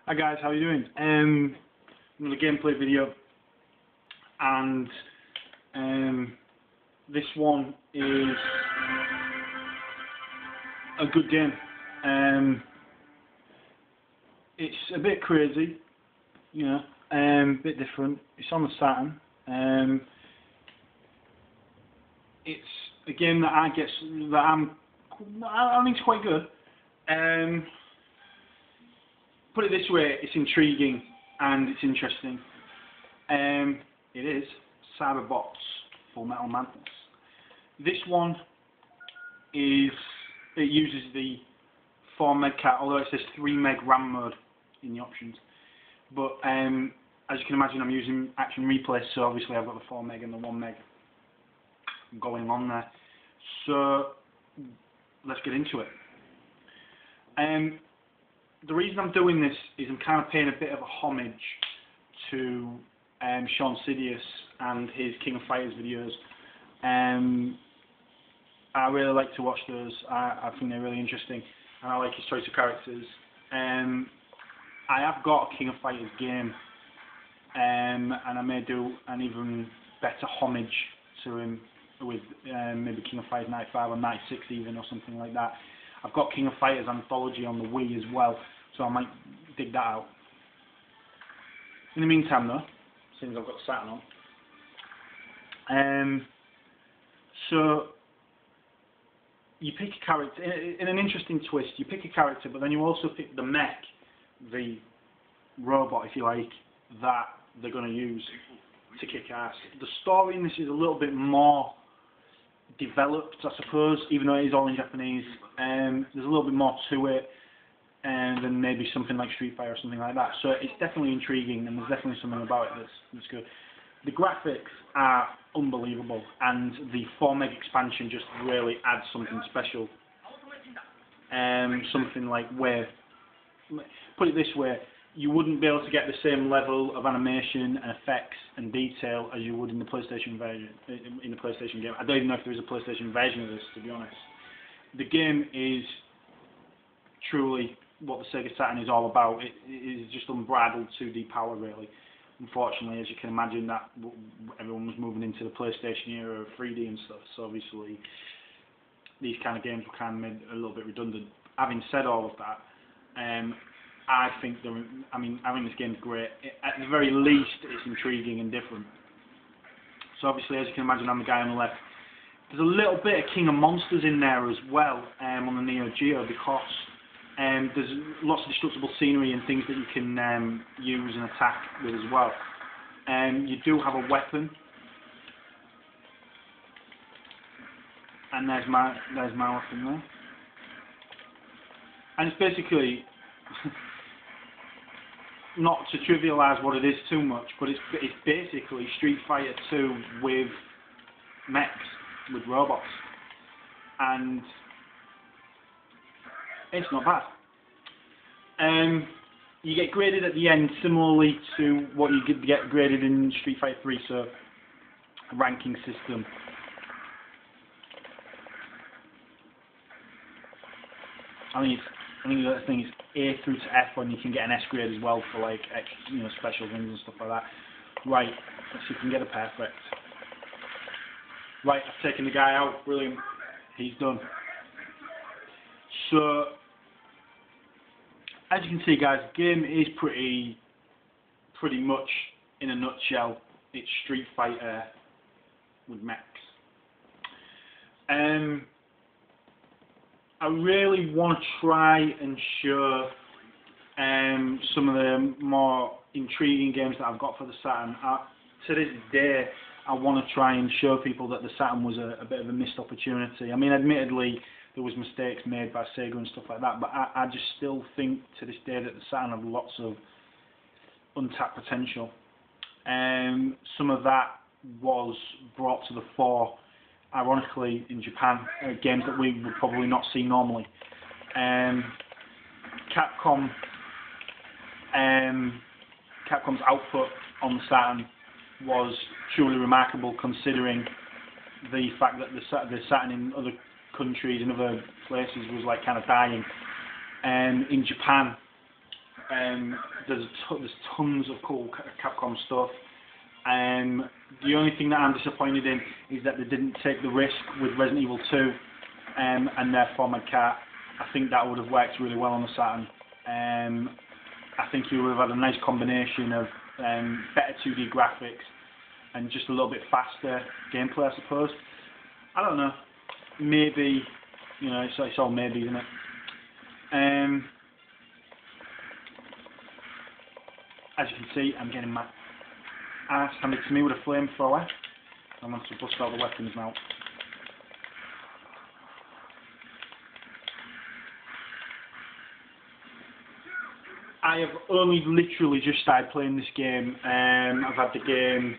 Hi guys, how are you doing? Another gameplay video, and this one is a good game. It's a bit crazy, you know, a bit different. It's on the Saturn. It's a game that I think it's quite good. Put it this way, it's intriguing and it's interesting. It is Cyberbots Full Metal Madness. This one uses the 4 meg cat, although it says 3 meg RAM mode in the options. But as you can imagine, I'm using action replay, so obviously I've got the 4 meg and the 1 meg going on there. So let's get into it. The reason I'm doing this is I'm kind of paying a bit of a homage to Sean Sidious and his King of Fighters videos. I really like to watch those. I think they're really interesting, and I like his choice of characters. I have got a King of Fighters game, and I may do an even better homage to him with maybe King of Fighters 95 or 96 even, or something like that. I've got King of Fighters Anthology on the Wii as well, so I might dig that out. In the meantime though, since I've got Saturn on, so you pick a character, in an interesting twist, you pick a character, but then you also pick the mech, the robot if you like, that they're going to use to kick ass. The story in this is a little bit more developed, I suppose, even though it is all in Japanese. There's a little bit more to it than maybe something like Street Fighter or something like that. So it's definitely intriguing, and there's definitely something about it that's good. The graphics are unbelievable, and the 4 meg expansion just really adds something special. Something like where, put it this way, you wouldn't be able to get the same level of animation and effects and detail as you would in the PlayStation version, in the PlayStation game. I don't even know if there is a PlayStation version of this, to be honest. The game is truly what the Sega Saturn is all about. It is just unbridled 2D power, really. Unfortunately, as you can imagine, that everyone was moving into the PlayStation era of 3D and stuff, so obviously these kind of games were kind of made a little bit redundant. Having said all of that, I think this game's great. At the very least, it's intriguing and different. So obviously, as you can imagine, I'm the guy on the left. There's a little bit of King of Monsters in there as well on the Neo Geo, because there's lots of destructible scenery and things that you can use and attack with as well. You do have a weapon, and there's my weapon there. And it's basically not to trivialise what it is too much, but it's basically Street Fighter 2 with mechs, with robots, and it's not bad. You get graded at the end similarly to what you get graded in Street Fighter 3, so a ranking system. I think the thing is A through to F, when you can get an S grade as well for like special things and stuff like that. Right, let's see if we can get a perfect. Right, I've taken the guy out. Brilliant. He's done. So, as you can see, guys, the game is pretty much, in a nutshell, it's Street Fighter with mechs. I really want to try and show some of the more intriguing games that I've got for the Saturn. To this day, I want to try and show people that the Saturn was a bit of a missed opportunity. I mean, admittedly, there was mistakes made by Sega and stuff like that, but I just still think to this day that the Saturn have lots of untapped potential. Some of that was brought to the fore, ironically, in Japan, games that we would probably not see normally. Capcom's output on the Saturn was truly remarkable, considering the fact that the Saturn in other countries and other places was like kind of dying. In Japan, There's tons of cool Capcom stuff. The only thing that I'm disappointed in is that they didn't take the risk with Resident Evil 2 and their format cat. I think that would have worked really well on the Saturn. I think you would have had a nice combination of better 2D graphics and just a little bit faster gameplay, I suppose. I don't know. Maybe, you know, it's all maybe, isn't it? As you can see, I'm getting my ass handed to me with a flamethrower. I'm going to bust out the weapons now. I have only literally just started playing this game. I've had the game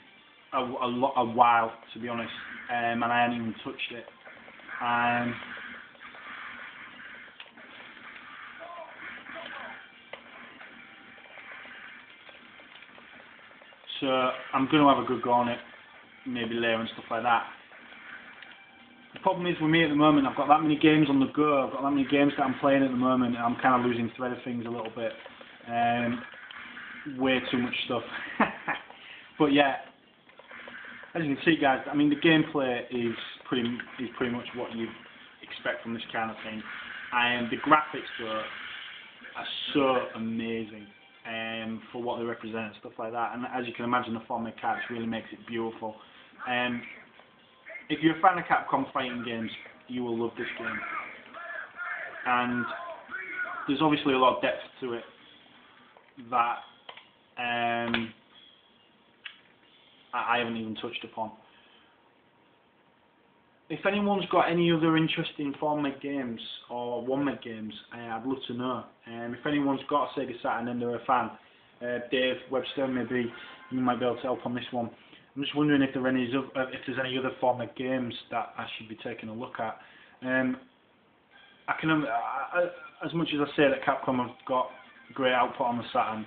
a while, to be honest, and I haven't even touched it. So I'm going to have a good go on it, maybe later and stuff like that. The problem is with me at the moment, I've got that many games on the go, I've got that many games that I'm playing at the moment, and I'm kind of losing thread of things a little bit. Way too much stuff. But yeah, as you can see, guys, I mean the gameplay is pretty much what you'd expect from this kind of thing, and the graphics though are so amazing for what they represent and stuff like that. And as you can imagine, the format cards really makes it beautiful. If you're a fan of Capcom fighting games, you will love this game. And there's obviously a lot of depth to it that I haven't even touched upon. If anyone's got any other interesting 4-meg games or 1-meg games, I'd love to know. If anyone's got a Sega Saturn and they're a fan, Dave, Webster, maybe you might be able to help on this one. I'm just wondering if there's any other 4-meg games that I should be taking a look at. As much as I say that Capcom have got great output on the Saturn,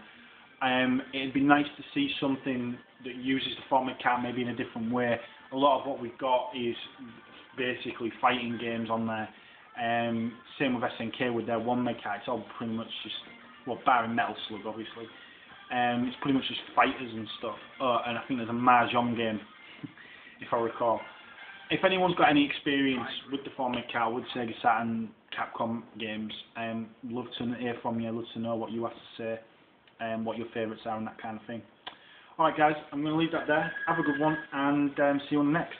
it'd be nice to see something that uses the format card maybe in a different way. A lot of what we've got is basically fighting games on there. Same with SNK with their 1-meg card. It's all pretty much just, well, barring Metal Slug obviously. It's pretty much just fighters and stuff. And I think there's a Mahjong game, if I recall. If anyone's got any experience with the format card, with Sega Saturn, Capcom games, love to hear from you. Love to know what you have to say, what your favourites are and that kind of thing. Alright guys, I'm going to leave that there. Have a good one, and see you on the next.